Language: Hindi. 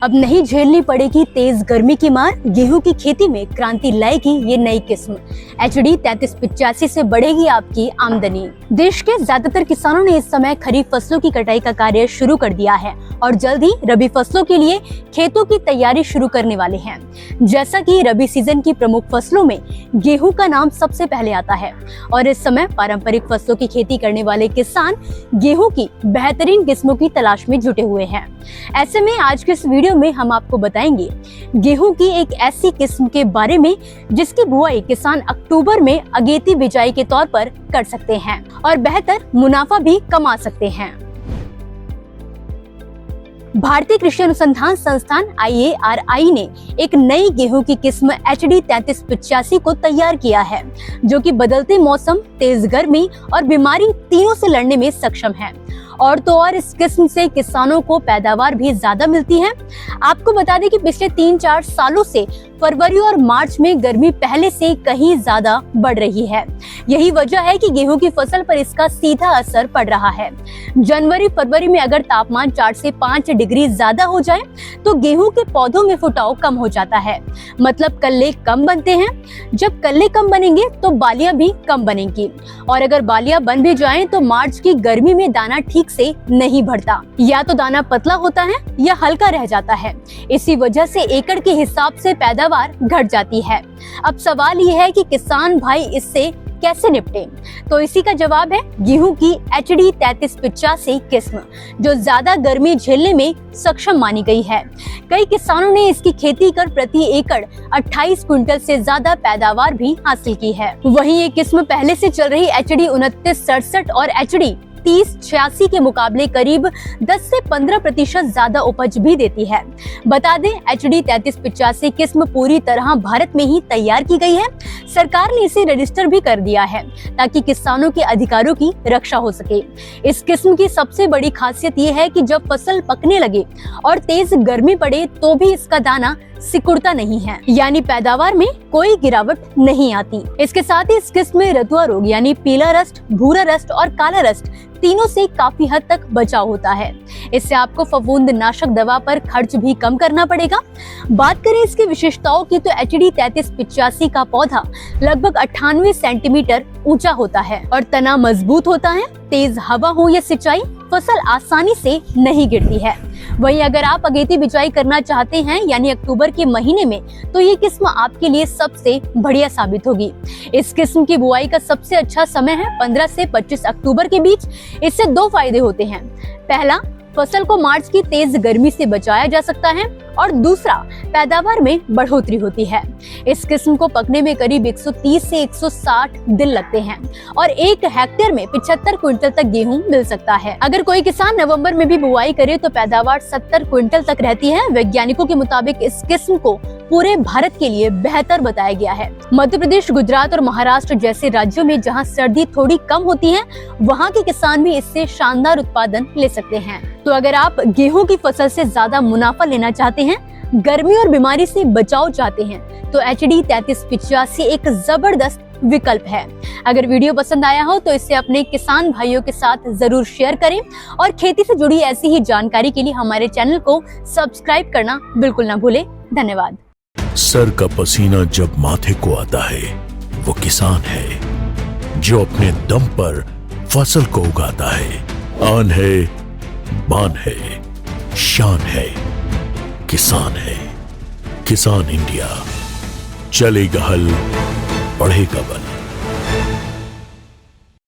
अब नहीं झेलनी पड़ेगी तेज गर्मी की मार, गेहूं की खेती में क्रांति लाएगी ये नई किस्म। HD 3385 से बढ़ेगी आपकी आमदनी। देश के ज्यादातर किसानों ने इस समय खरीफ फसलों की कटाई का कार्य शुरू कर दिया है और जल्द ही रबी फसलों के लिए खेतों की तैयारी शुरू करने वाले हैं। जैसा कि रबी सीजन की प्रमुख फसलों में गेहूं का नाम सबसे पहले आता है और इस समय पारंपरिक फसलों की खेती करने वाले किसान गेहूं की बेहतरीन किस्मों की तलाश में जुटे हुए हैं। ऐसे में आज के इस वीडियो में हम आपको बताएंगे गेहूं की एक ऐसी किस्म के बारे में जिसकी बुआई किसान अक्टूबर में अगेती बिजाई के तौर पर कर सकते हैं और बेहतर मुनाफा भी कमा सकते हैं। भारतीय कृषि अनुसंधान संस्थान IARI ने एक नई गेहूं की किस्म HD 3385 को तैयार किया है, जो कि बदलते मौसम, तेज गर्मी और बीमारी तीनों से लड़ने में सक्षम है। और तो और इस किस्म से किसानों को पैदावार भी ज्यादा मिलती है। आपको बता दें कि पिछले 3-4 सालों से फरवरी और मार्च में गर्मी पहले से कहीं ज्यादा बढ़ रही है। यही वजह है कि गेहूं की फसल पर इसका सीधा असर पड़ रहा है। जनवरी फरवरी में अगर तापमान 4 से 5 डिग्री ज्यादा हो जाए तो गेहूं के पौधों में फुटाव कम हो जाता है, मतलब कल्ले कम बनते हैं। जब कल्ले कम बनेंगे तो बालियां भी कम बनेंगी और अगर बालियां बन भी जाएं तो मार्च की गर्मी में दाना ठीक से नहीं बढ़ता, या तो दाना पतला होता है या हल्का रह जाता है। इसी वजह से एकड़ के हिसाब से पैदावार घट जाती है। अब सवाल ये है कि किसान भाई इससे कैसे निपटे, तो इसी का जवाब है गेहूं की HD 3385 किस्म, जो ज्यादा गर्मी झेलने में सक्षम मानी गई है। कई किसानों ने इसकी खेती कर प्रति एकड़ 28 क्विंटल से ज्यादा पैदावार भी हासिल की है। वहीं ये किस्म पहले से चल रही HD 2967 और HD 3086 के मुकाबले करीब 10 से 15% ज्यादा उपज भी देती है। बता दें HD 3385 किस्म पूरी तरह भारत में ही तैयार की गई है। सरकार ने इसे रजिस्टर भी कर दिया है ताकि किसानों के अधिकारों की रक्षा हो सके। इस किस्म की सबसे बड़ी खासियत ये है कि जब फसल पकने लगे और तेज गर्मी पड़े तो भी इसका दाना सिकुड़ता नहीं है, यानी पैदावार में कोई गिरावट नहीं आती। इसके साथ ही इस किस्म में रतुआ रोग यानी पीला रस्ट, भूरा रस्ट और काला रस्ट तीनों से काफी हद तक बचाव होता है। इससे आपको फफूंद नाशक दवा पर खर्च भी कम करना पड़ेगा। बात करें इसकी विशेषताओं की तो HD 3385 का पौधा लगभग 98 सेंटीमीटर ऊंचा होता है और तना मजबूत होता है। तेज हवा हो या सिंचाई, फसल आसानी से नहीं गिरती है। वहीं अगर आप अगेती बिजाई करना चाहते हैं यानी अक्टूबर के महीने में, तो ये किस्म आपके लिए सबसे बढ़िया साबित होगी। इस किस्म की बुआई का सबसे अच्छा समय है 15 से 25 अक्टूबर के बीच। इससे 2 फायदे होते हैं। पहला, फसल को मार्च की तेज गर्मी से बचाया जा सकता है और दूसरा, पैदावार में बढ़ोतरी होती है। इस किस्म को पकने में करीब 130 से 160 दिन लगते हैं और 1 हेक्टेयर में 75 क्विंटल तक गेहूं मिल सकता है। अगर कोई किसान नवंबर में भी बुआई करे तो पैदावार 70 क्विंटल तक रहती है। वैज्ञानिकों के मुताबिक इस किस्म को पूरे भारत के लिए बेहतर बताया गया है। मध्य प्रदेश, गुजरात और महाराष्ट्र जैसे राज्यों में जहां सर्दी थोड़ी कम होती है, वहां के किसान भी इससे शानदार उत्पादन ले सकते हैं। तो अगर आप गेहूं की फसल से ज्यादा मुनाफा लेना चाहते हैं, गर्मी और बीमारी से बचाव चाहते हैं, तो HD 3385 एक जबरदस्त विकल्प है। अगर वीडियो पसंद आया हो तो इसे अपने किसान भाइयों के साथ जरूर शेयर करें और खेती से जुड़ी ऐसी ही जानकारी के लिए हमारे चैनल को सब्सक्राइब करना बिल्कुल ना भूलें। धन्यवाद। सर का पसीना जब माथे को आता है, वो किसान है जो अपने दम पर फसल को उगाता है। आन है, बान है, शान है, किसान है। किसान इंडिया, चलेगा हल, बढ़ेगा बल।